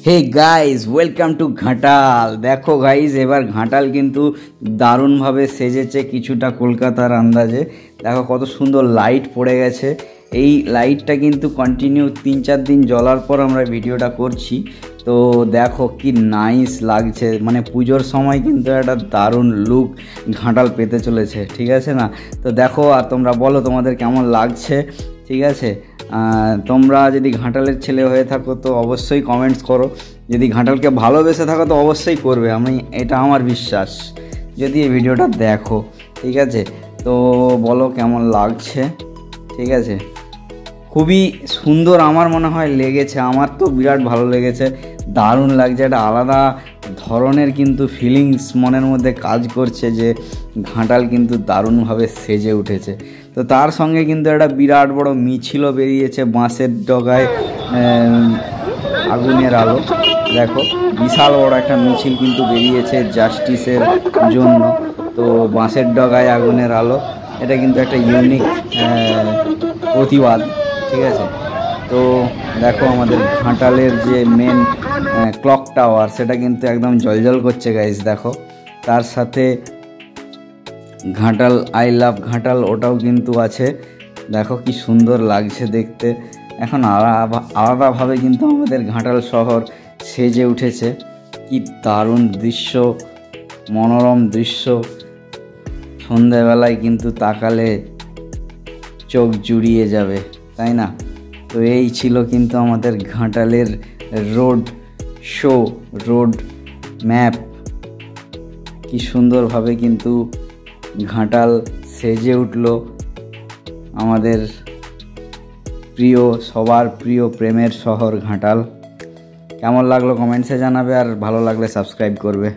Hey guys welcome to Ghatal. देखो guys एबार घाटाल किन्तु दारुण भावे सेजेছে কিছুটা কলকাতার আন্দাজে। देखो কত সুন্দর লাইট পড়ে গেছে। এই লাইটটা কিন্তু কন্টিনিউ 3-4 দিন জ্বলার পর আমরা ভিডিওটা করছি। তো দেখো কি নাইস লাগছে, মানে পুজোর সময় কিন্তু একটা দারুণ লুক ঘাটাল পেতে চলেছে, ঠিক আছে না? তো দেখো আর তোমরা বলো তোমাদের কেমন লাগছে, ঠিক আছে? তোমরা যদি ঘাটালের ছেলে হয়ে থাকো তো অবশ্যই কমেন্টস করো, যদি ঘাটালকে ভালোবেসে থাকো তো অবশ্যই করবে, এটা আমার বিশ্বাস যদি এই ভিডিওটা দেখো, ঠিক আছে? তো বলো কেমন লাগছে, ঠিক আছে? খুবই সুন্দর আমার মনে হয় লেগেছে, আমার তো বিরাট ভালো লেগেছে, দারুণ লাগছে। একটা আলাদা ধরনের কিন্তু ফিলিংস মনের মধ্যে কাজ করছে যে ঘাটাল কিন্তু দারুণভাবে সেজে উঠেছে। তো তার সঙ্গে কিন্তু একটা বিরাট বড় মিছিলও বেরিয়েছে, বাঁশের ডগায় আগুনের আলো। দেখো বিশাল বড় একটা মিছিল কিন্তু বেরিয়েছে জাস্টিসের জন্য। তো বাঁশের ডগায় আগুনের আলো, এটা কিন্তু একটা ইউনিক প্রতিবাদ, ঠিক আছে? তো দেখো আমাদের ঘাটালের যে মেন ক্লক টাওয়ার সেটা কিন্তু একদম জ্বলজ্বল করছে গাইস। দেখো তার সাথে ঘাটাল আই লাভ ঘাটাল ওটাও কিন্তু আছে। দেখো কি সুন্দর লাগছে দেখতে। এখন আলাদাভাবে কিন্তু আমাদের ঘাটাল শহর সেজে উঠেছে। কি দারুণ দৃশ্য, মনোরম দৃশ্য, সন্ধ্যাবেলায় কিন্তু তাকালে চোখ জুড়িয়ে যাবে, তাই না? তো এই ছিল কিন্তু আমাদের ঘাটালের রোড শো, রোড ম্যাপ। কি সুন্দরভাবে কিন্তু ঘাটাল সেজে উঠল, আমাদের প্রিয়, সবার প্রিয় প্রেমের শহর ঘাটাল। কেমন লাগলো কমেন্টসে জানাবে, আর ভালো লাগলে সাবস্ক্রাইব করবে।